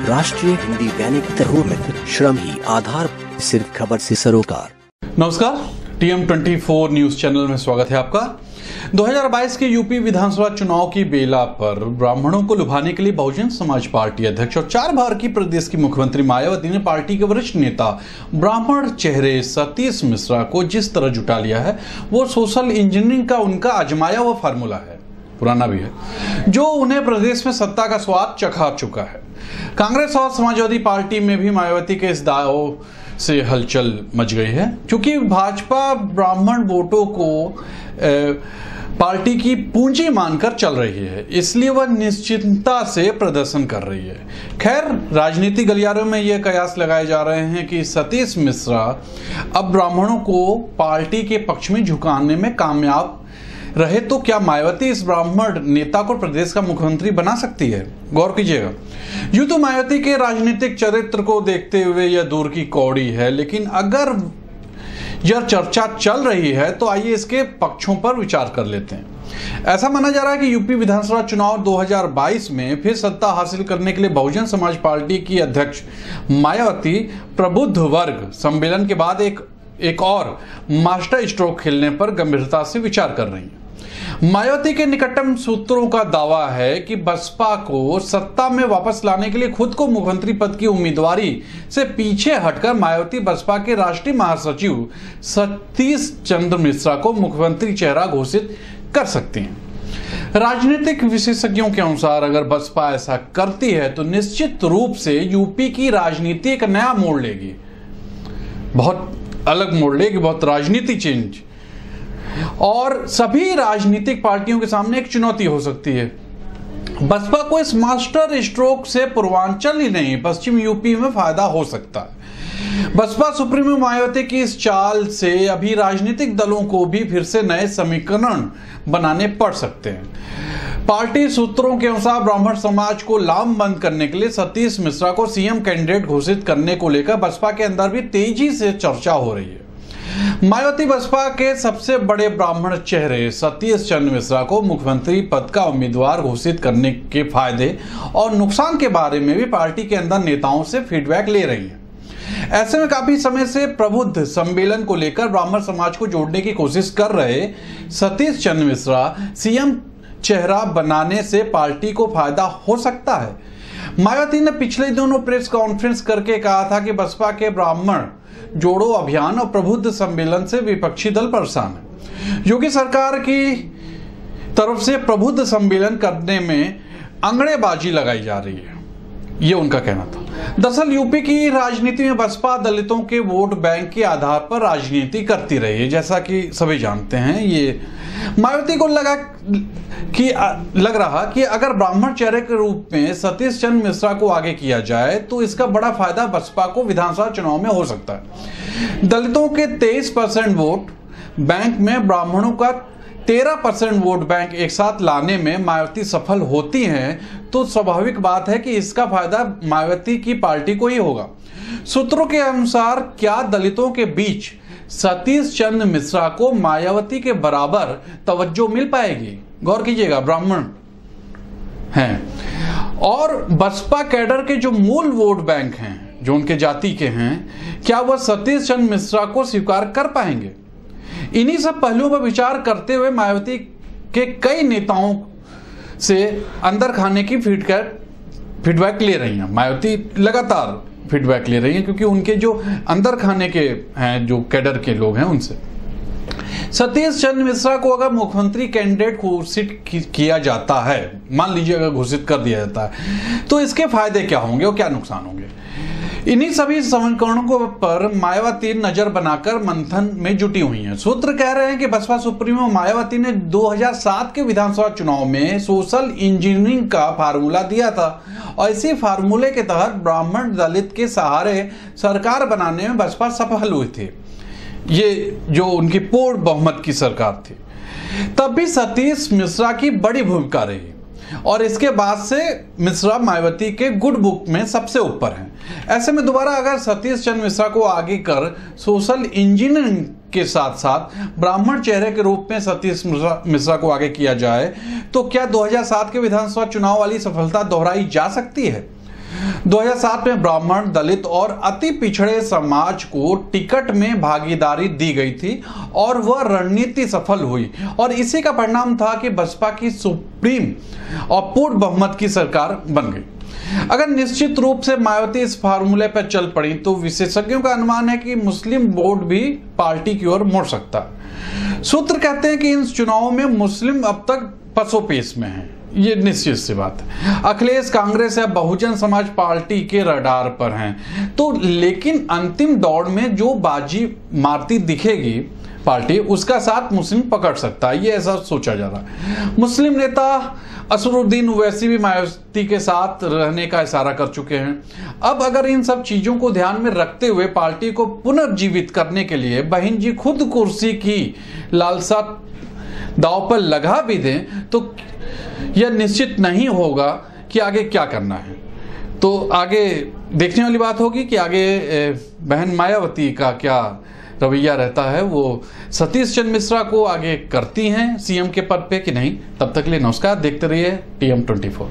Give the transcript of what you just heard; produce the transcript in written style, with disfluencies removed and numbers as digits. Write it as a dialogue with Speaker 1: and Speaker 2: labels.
Speaker 1: राष्ट्रीय हिंदी दैनिक मित्र श्रम ही आधार, सिर्फ खबर से सरोकार।
Speaker 2: नमस्कार, TM24 न्यूज चैनल में स्वागत है आपका। 2022 के यूपी विधानसभा चुनाव की बेला पर ब्राह्मणों को लुभाने के लिए बहुजन समाज पार्टी अध्यक्ष और 4 बार की प्रदेश की मुख्यमंत्री मायावती ने पार्टी के वरिष्ठ नेता ब्राह्मण चेहरे सतीश मिश्रा को जिस तरह जुटा लिया है, वो सोशल इंजीनियरिंग का उनका आजमाया हुआ फार्मूला है, पुराना भी है, जो उन्हें प्रदेश में सत्ता का स्वाद चखा चुका है। कांग्रेस और समाजवादी पार्टी में भी मायावती के इस दाव से हलचल मच गई है, क्योंकि भाजपा ब्राह्मण वोटों को पार्टी की पूंजी मानकर चल रही है, इसलिए वह निश्चिंतता से प्रदर्शन कर रही है। खैर, राजनीतिक गलियारों में यह कयास लगाए जा रहे हैं कि सतीश मिश्रा अब ब्राह्मणों को पार्टी के पक्ष में झुकाने में कामयाब रहे तो क्या मायावती इस ब्राह्मण नेता को प्रदेश का मुख्यमंत्री बना सकती है? गौर कीजिएगा, यूं तो मायावती के राजनीतिक चरित्र को देखते हुए यह दूर की कौड़ी है, लेकिन अगर यह चर्चा चल रही है तो आइए इसके पक्षों पर विचार कर लेते हैं। ऐसा माना जा रहा है कि यूपी विधानसभा चुनाव 2022 में फिर सत्ता हासिल करने के लिए बहुजन समाज पार्टी की अध्यक्ष मायावती प्रबुद्ध वर्ग सम्मेलन के बाद एक और मास्टर स्ट्रोक खेलने पर गंभीरता से विचार कर रही हैं। मायावती के निकटतम सूत्रों का दावा है कि बसपा को सत्ता में वापस लाने के लिए खुद को मुख्यमंत्री पद की उम्मीदवारी से पीछे हटकर मायावती बसपा के राष्ट्रीय महासचिव सतीश चंद्र मिश्रा को मुख्यमंत्री चेहरा घोषित कर सकती हैं। राजनीतिक विशेषज्ञों के अनुसार अगर बसपा ऐसा करती है तो निश्चित रूप से यूपी की राजनीति एक नया मोड़ लेगी, बहुत अलग मोड़ लेगी, बहुत राजनीति चेंज, और सभी राजनीतिक पार्टियों के सामने एक चुनौती हो सकती है। बसपा को इस मास्टर स्ट्रोक से पूर्वांचल ही नहीं, पश्चिम यूपी में फायदा हो सकता है। बसपा सुप्रीमो मायावती की इस चाल से अभी राजनीतिक दलों को भी फिर से नए समीकरण बनाने पड़ सकते हैं। पार्टी सूत्रों के अनुसार ब्राह्मण समाज को लामबंद करने के लिए सतीश मिश्रा को सीएम कैंडिडेट घोषित करने को लेकर बसपा के अंदर भी तेजी से चर्चा हो रही है। मायावती बसपा के सबसे बड़े ब्राह्मण चेहरे सतीश चंद्र मिश्रा को मुख्यमंत्री पद का उम्मीदवार घोषित करने के फायदे और नुकसान के बारे में भी पार्टी के अंदर नेताओं से फीडबैक ले रही है। ऐसे में काफी समय से प्रबुद्ध सम्मेलन को लेकर ब्राह्मण समाज को जोड़ने की कोशिश कर रहे सतीश चंद्र मिश्रा सीएम चेहरा बनाने से पार्टी को फायदा हो सकता है। मायावती ने पिछले दिनों प्रेस कॉन्फ्रेंस करके कहा था कि बसपा के ब्राह्मण जोड़ो अभियान और प्रबुद्ध सम्मेलन से विपक्षी दल परेशान है। योगी सरकार की तरफ से प्रबुद्ध सम्मेलन करने में अंगड़ेबाजी लगाई जा रही है, ये उनका कहना था। दरअसल यूपी की राजनीति में बसपा दलितों के वोट बैंक के आधार पर राजनीति करती रही है, जैसा कि सभी जानते हैं। ये मायावती को लग रहा कि अगर ब्राह्मण चेहरे के रूप में सतीश चंद्र मिश्रा को आगे किया जाए तो इसका बड़ा फायदा बसपा को विधानसभा चुनाव में हो सकता है। दलितों के 23% वोट बैंक में ब्राह्मणों का 13% वोट बैंक एक साथ लाने में मायावती सफल होती हैं तो स्वाभाविक बात है कि इसका फायदा मायावती की पार्टी को ही होगा। सूत्रों के अनुसार क्या दलितों के बीच सतीश चंद्र मिश्रा को मायावती के बराबर तवज्जो मिल पाएगी? गौर कीजिएगा, ब्राह्मण हैं और बसपा कैडर के जो मूल वोट बैंक हैं, जो उनके जाति के हैं, क्या वह सतीश चंद्र मिश्रा को स्वीकार कर पाएंगे? इन्हीं सब पहलुओं पर विचार करते हुए मायावती के कई नेताओं से अंदर खाने की फीडबैक ले रही हैं। मायावती लगातार फीडबैक ले रही हैं क्योंकि उनके जो अंदर खाने के हैं, जो कैडर के लोग हैं, उनसे सतीश चंद्र मिश्रा को अगर मुख्यमंत्री कैंडिडेट घोषित किया जाता है, मान लीजिए अगर घोषित कर दिया जाता है, तो इसके फायदे क्या होंगे और क्या नुकसान होंगे? इन्हीं सभी समीकरणों पर मायावती नजर बनाकर मंथन में जुटी हुई हैं। सूत्र कह रहे हैं कि बसपा सुप्रीमो मायावती ने 2007 के विधानसभा चुनाव में सोशल इंजीनियरिंग का फार्मूला दिया था और इसी फार्मूले के तहत ब्राह्मण दलित के सहारे सरकार बनाने में बसपा सफल हुई थी। ये जो उनकी पूर्ण बहुमत की सरकार थी, तब भी सतीश मिश्रा की बड़ी भूमिका रही और इसके बाद से मिश्रा मायावती के गुड बुक में सबसे ऊपर हैं। ऐसे में दोबारा अगर सतीश चंद्र मिश्रा को आगे कर सोशल इंजीनियरिंग के साथ साथ ब्राह्मण चेहरे के रूप में सतीश मिश्रा को आगे किया जाए तो क्या 2007 के विधानसभा चुनाव वाली सफलता दोहराई जा सकती है? 2007 में ब्राह्मण, दलित और अति पिछड़े समाज को टिकट में भागीदारी दी गई थी और वह रणनीति सफल हुई और इसी का परिणाम था कि बसपा की सुप्रीम और पूर्ण बहुमत की सरकार बन गई। अगर निश्चित रूप से मायावती इस फार्मूले पर चल पड़ी तो विशेषज्ञों का अनुमान है कि मुस्लिम वोट भी पार्टी की ओर मुड़ सकता है। सूत्र कहते हैं कि इन चुनावों में मुस्लिम अब तक पसोपेश में हैं, ये निश्चित सी बात है। अखिलेश कांग्रेस या बहुजन समाज पार्टी के रडार पर हैं, तो लेकिन अंतिम दौड़ में जो बाजी मारती दिखेगी पार्टी, उसका साथ मुस्लिम पकड़ सकता है, ये ऐसा सोचा जा रहा है। मुस्लिम नेता असदुद्दीन ओवैसी भी मायावती के साथ रहने का इशारा कर चुके हैं। अब अगर इन सब चीजों को ध्यान में रखते हुए पार्टी को पुनर्जीवित करने के लिए बहन जी खुद कुर्सी की लालसा दांव पर लगा भी दें तो यह निश्चित नहीं होगा कि आगे क्या करना है। तो आगे देखने वाली बात होगी कि आगे बहन मायावती का क्या रवैया रहता है, वो सतीश चंद्र मिश्रा को आगे करती हैं सीएम के पद पे कि नहीं। तब तक के लिए नमस्कार, देखते रहिए TM24।